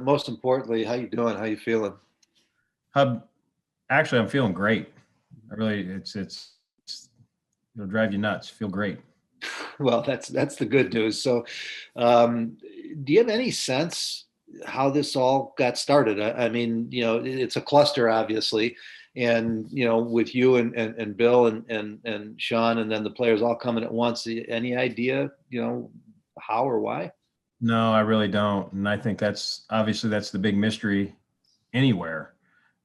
most importantly, how you doing? How you feeling? Hub, actually, I'm feeling great. I really, it'll drive you nuts. Feel great. Well, that's the good news. So, um, do you have any sense how this all got started? I mean, it's a cluster, obviously, and with you and Bill and Sean, and then the players all coming at once. Any idea, how or why? No, I really don't. And I think that's the big mystery anywhere.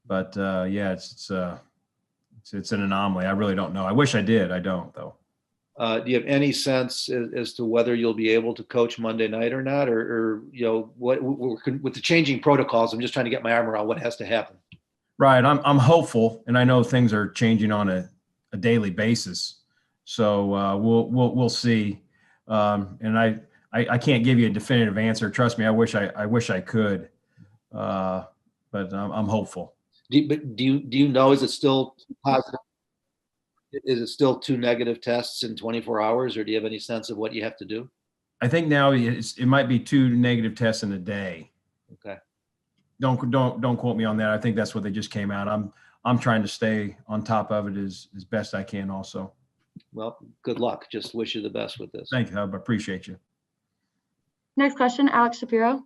But yeah, it's an anomaly. I really don't know. I wish I did. I don't though. Do you have any sense as to whether you'll be able to coach Monday night or not, or what with the changing protocols? I'm just trying to get my arm around what has to happen. Right. I'm hopeful, and I know things are changing on a daily basis. So we'll see. And I can't give you a definitive answer. Trust me. I wish I could. But I'm hopeful. Do you know? Is it still positive? Is it still two negative tests in 24 hours, or do you have any sense of what you have to do? I think now it might be two negative tests in a day. Okay. Don't quote me on that. I think that's what they just came out. I'm trying to stay on top of it as best I can also. Well, good luck. Just wish you the best with this. Thank you, Hub. I appreciate you. Next question, Alex Shapiro.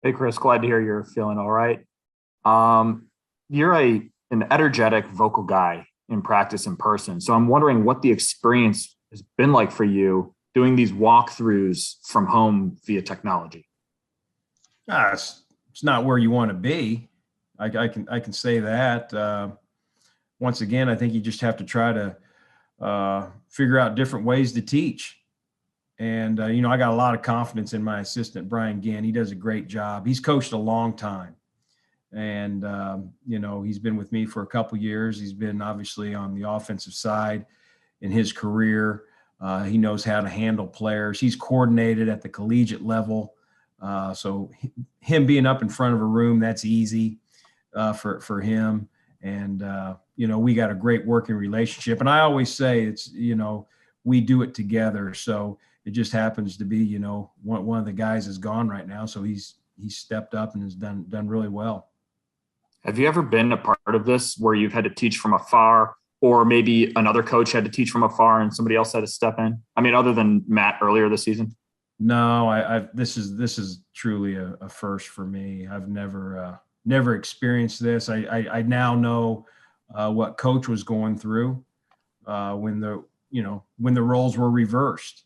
Hey, Chris, glad to hear you're feeling all right. You're an energetic vocal guy in practice in person. So I'm wondering what the experience has been like for you doing these walkthroughs from home via technology. It's not where you want to be. I can say that. Once again, I think you just have to try to figure out different ways to teach. And, I got a lot of confidence in my assistant, Brian Ginn. He does a great job. He's coached a long time. And, he's been with me for a couple years. He's been obviously on the offensive side in his career. He knows how to handle players. He's coordinated at the collegiate level. So him being up in front of a room, that's easy for him. And, we got a great working relationship. And I always say we do it together. So it just happens to be, one of the guys is gone right now. So he's stepped up and has done really well. Have you ever been a part of this where you've had to teach from afar, or maybe another coach had to teach from afar and somebody else had to step in? I mean, other than Matt earlier this season? No, this is truly a first for me. I've never experienced this. I now know what coach was going through when the roles were reversed,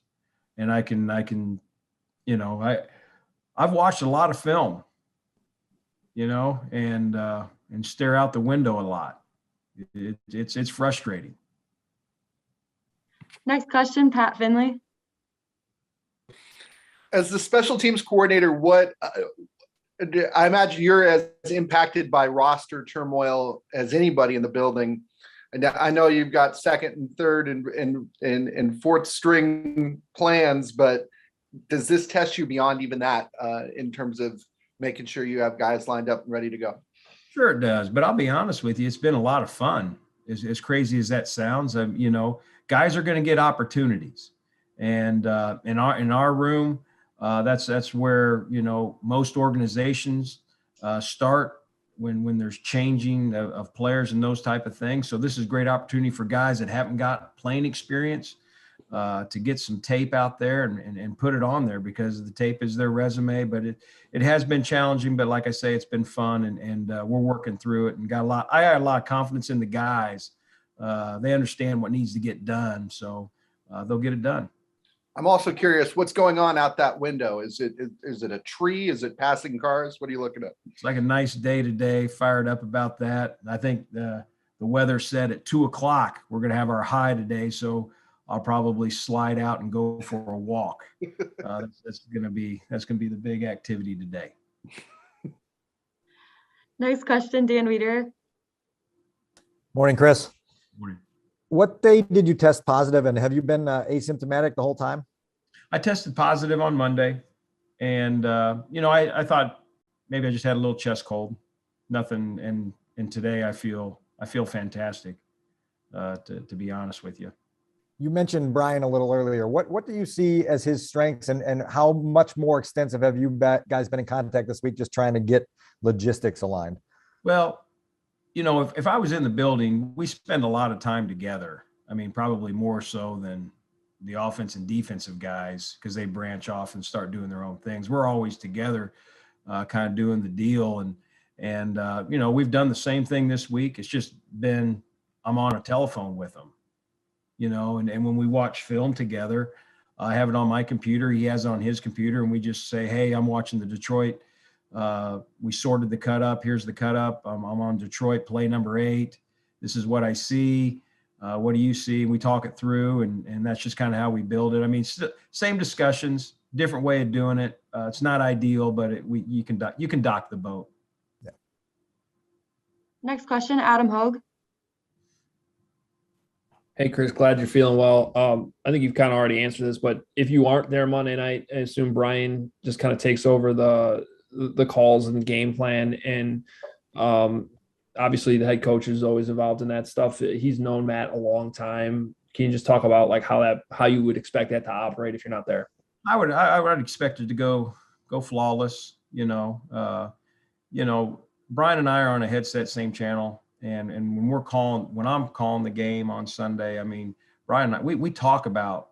and I've watched a lot of film, and stare out the window a lot. It's frustrating. Next question, Pat Finley. As the special teams coordinator, what I imagine you're as impacted by roster turmoil as anybody in the building. And I know you've got second and third and fourth string plans, but does this test you beyond even that in terms of making sure you have guys lined up and ready to go? Sure it does, but I'll be honest with you, it's been a lot of fun. As crazy as that sounds, guys are going to get opportunities, and in our room, that's where most organizations start when there's changing of players and those type of things. So this is a great opportunity for guys that haven't got playing experience to get some tape out there and put it on there, because the tape is their resume. But it has been challenging, but like I say, it's been fun, and we're working through it, and I got a lot of confidence in the guys. They understand what needs to get done, so they'll get it done. I'm also curious, what's going on out that window? Is it a tree? Is it passing cars? What are you looking at? It's like a nice day today. Fired up about that. I think the weather said at 2:00 we're going to have our high today, so I'll probably slide out and go for a walk. That's going to be the big activity today. Next question, Dan Wiederer. Morning, Chris. Morning. What day did you test positive, and have you been asymptomatic the whole time? I tested positive on Monday, and I thought maybe I just had a little chest cold, nothing. And today I feel fantastic, to be honest with you. You mentioned Brian a little earlier. What do you see as his strengths, and how much more extensive have you guys been in contact this week just trying to get logistics aligned? Well, if I was in the building, we spend a lot of time together. I mean, probably more so than the offense and defensive guys, because they branch off and start doing their own things. We're always together, kind of doing the deal. And we've done the same thing this week. It's just been, I'm on a telephone with them, and when we watch film together, I have it on my computer. He has it on his computer, and we just say, hey, I'm watching the Detroit. We sorted the cut up. Here's the cut up. I'm on Detroit play number 8. This is what I see. What do you see? We talk it through, and that's just kind of how we build it. I mean, same discussions, different way of doing it. It's not ideal, but you can dock the boat. Yeah. Next question, Adam Hogue. Hey, Chris, glad you're feeling well. I think you've kind of already answered this, but if you aren't there Monday night, I assume Brian just kind of takes over the calls and the game plan. And obviously the head coach is always involved in that stuff. He's known Matt a long time. Can you just talk about like how you would expect that to operate if you're not there? I would expect it to go flawless. Brian and I are on a headset, same channel. And when I'm calling the game on Sunday, I mean, Brian and I, we talk about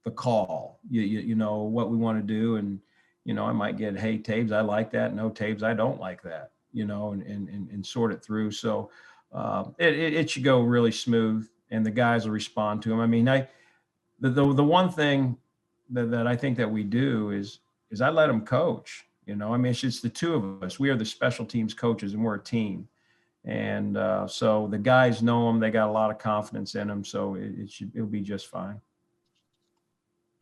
the call, what we want to do. And, I might get, hey, Tabes, I like that. No, Tabes, I don't like that, and sort it through. So it should go really smooth, and the guys will respond to them. I mean, the one thing that I think that we do is I let them coach, I mean, it's just the two of us. We are the special teams coaches, and we're a team. And so the guys know them. They got a lot of confidence in them. So it'll be just fine.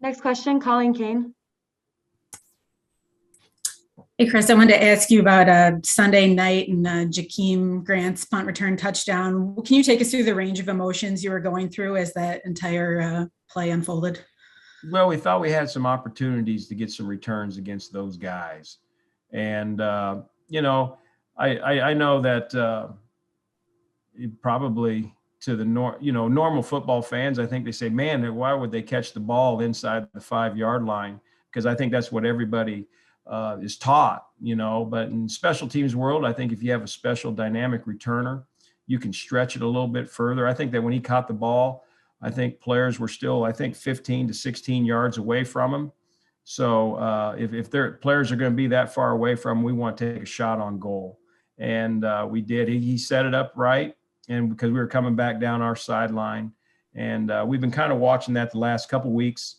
Next question, Colleen Kane. Hey, Chris, I wanted to ask you about Sunday night and Jakeem Grant's punt return touchdown. Can you take us through the range of emotions you were going through as that entire play unfolded? Well, we thought we had some opportunities to get some returns against those guys. And, I know that probably to the normal football fans, I think they say, man, why would they catch the ball inside the 5-yard line? Because I think that's what everybody is taught, but in special teams world, I think if you have a special dynamic returner, you can stretch it a little bit further. I think that when he caught the ball, I think players were still, 15 to 16 yards away from him. So if their players are going to be that far away from him, we want to take a shot on goal. And we did. He set it up right, and because we were coming back down our sideline, and we've been kind of watching that the last couple weeks,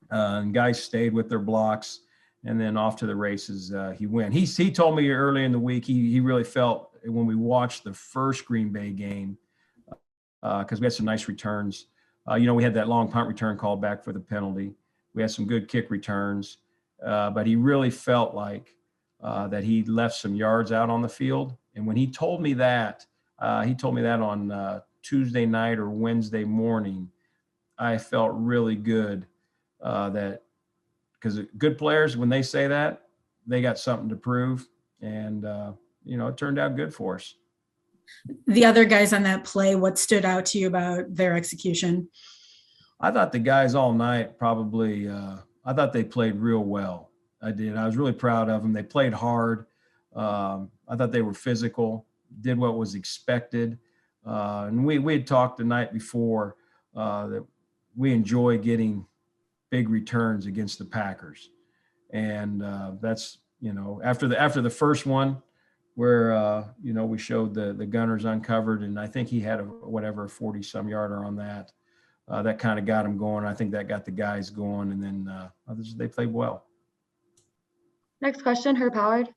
and guys stayed with their blocks. And then off to the races, he went. He told me early in the week he really felt when we watched the first Green Bay game, because we had some nice returns. We had that long punt return called back for the penalty. We had some good kick returns, but he really felt like that he left some yards out on the field. And when he told me that on Tuesday night or Wednesday morning, I felt really good that. Because good players, when they say that, they got something to prove. And, it turned out good for us. The other guys on that play, what stood out to you about their execution? I thought the guys all night probably I thought they played real well. I did. I was really proud of them. They played hard. I thought they were physical, did what was expected. And we had talked the night before that we enjoy getting big returns against the Packers. And that's, after the first one where, we showed the gunners uncovered, and I think he had a 40-some yarder on that. That kind of got him going. I think that got the guys going, and then others, they played well. Next question, Herb Howard.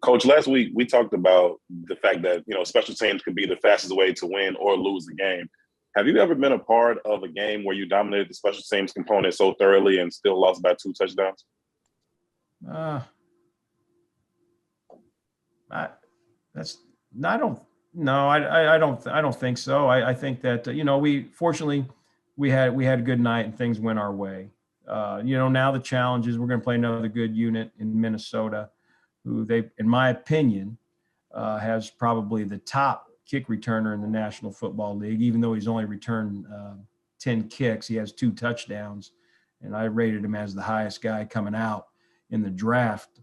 Coach, last week we talked about the fact that, special teams could be the fastest way to win or lose a game. Have you ever been a part of a game where you dominated the special teams component so thoroughly and still lost by 2 touchdowns? I don't think so. I think that we had a good night and things went our way. Now the challenge is we're going to play another good unit in Minnesota, who in my opinion, has probably the top kick returner in the National Football League. Even though he's only returned 10 kicks, he has 2 touchdowns, and I rated him as the highest guy coming out in the draft.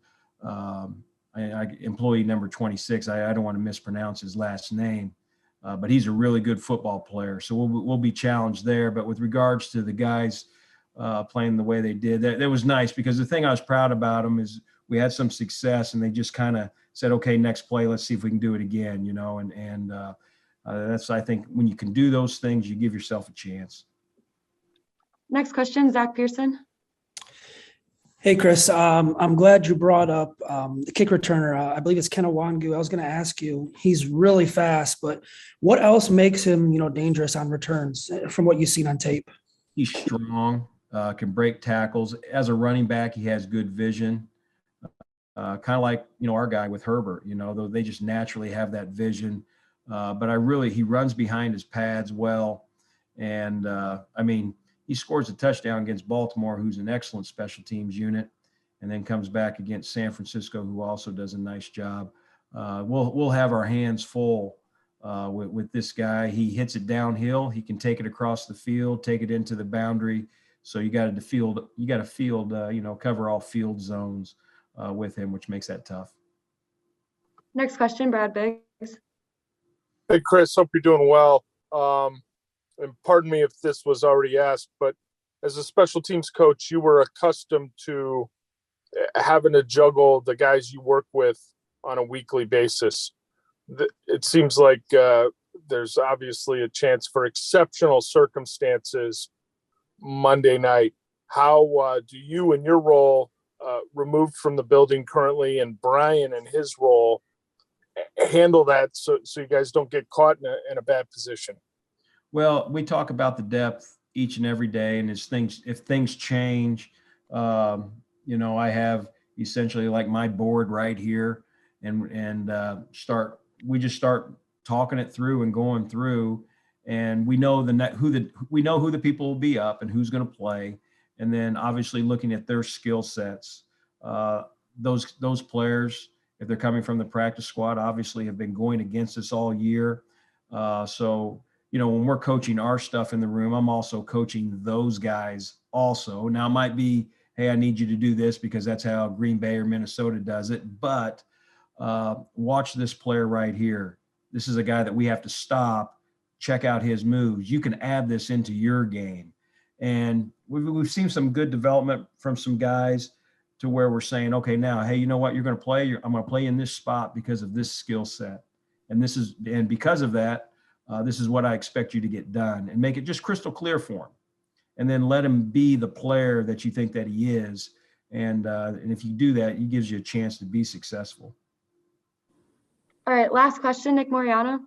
Employee number 26. I don't want to mispronounce his last name, but he's a really good football player. So we'll be challenged there. But with regards to the guys playing the way they did, that was nice, because the thing I was proud about them is we had some success, and they just kind of said, okay, next play, let's see if we can do it again, and that's, I think, when you can do those things, you give yourself a chance. Next question, Zach Pearson. Hey, Chris, I'm glad you brought up the kick returner. I believe it's Ken Owangu. I was going to ask you, he's really fast, but what else makes him, dangerous on returns from what you've seen on tape? He's strong, can break tackles. As a running back, he has good vision. Kind of like, our guy with Herbert, though they just naturally have that vision. But he runs behind his pads well. And he scores a touchdown against Baltimore, who's an excellent special teams unit, and then comes back against San Francisco, who also does a nice job. We'll have our hands full with this guy. He hits it downhill. He can take it across the field, take it into the boundary. So you got to cover all field zones with him, which makes that tough. Next question, Brad Biggs. Hey, Chris, hope you're doing well. And pardon me if this was already asked, but as a special teams coach, you were accustomed to having to juggle the guys you work with on a weekly basis. It seems like there's obviously a chance for exceptional circumstances Monday night. How do you, in your role, removed from the building currently, and Brian in his role, handle that so you guys don't get caught in a bad position? Well, we talk about the depth each and every day, and if things change, I have essentially like my board right here, and we just start talking it through and going through, and we know who the people will be up and who's going to play, and then obviously looking at their skill sets. Those players, if they're coming from the practice squad, obviously have been going against us all year, so. When we're coaching our stuff in the room, I'm also coaching those guys also. Now it might be, hey, I need you to do this because that's how Green Bay or Minnesota does it. But watch this player right here. This is a guy that we have to stop, check out his moves. You can add this into your game. And we've seen some good development from some guys to where we're saying, okay, now, hey, you know what, you're going to play? I'm going to play in this spot because of this skill set. And because of that, this is what I expect you to get done, and make it just crystal clear for him, and then let him be the player that you think that he is. And if you do that, it gives you a chance to be successful. All right, last question, Nick Moriano.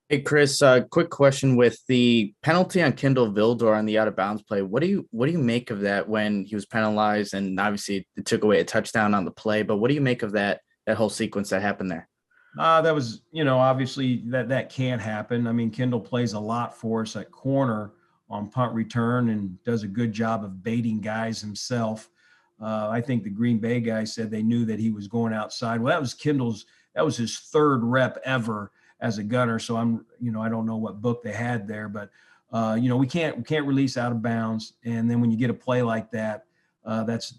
Hey, Chris, quick question with the penalty on Kendall Vildor on the out of bounds play. What do you make of that when he was penalized, and obviously it took away a touchdown on the play, but what do you make of that whole sequence that happened there? That was, obviously that can't happen. Kendall plays a lot for us at corner on punt return and does a good job of baiting guys himself. I think the Green Bay guys said they knew that he was going outside. Well, that was his third rep ever as a gunner. So I don't know what book they had there, but we can't release out of bounds. And then when you get a play like that, that's,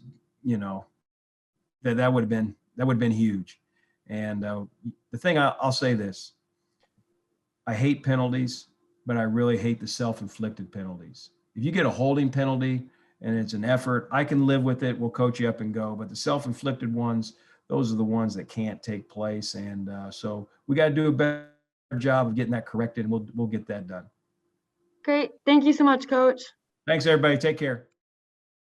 that would have been huge. And the thing I'll say this, I hate penalties, but I really hate the self-inflicted penalties. If you get a holding penalty and it's an effort, I can live with it. We'll coach you up and go. But the self-inflicted ones, those are the ones that can't take place. And so we got to do a better job of getting that corrected, and we'll get that done. Great. Thank you so much, Coach. Thanks, everybody. Take care.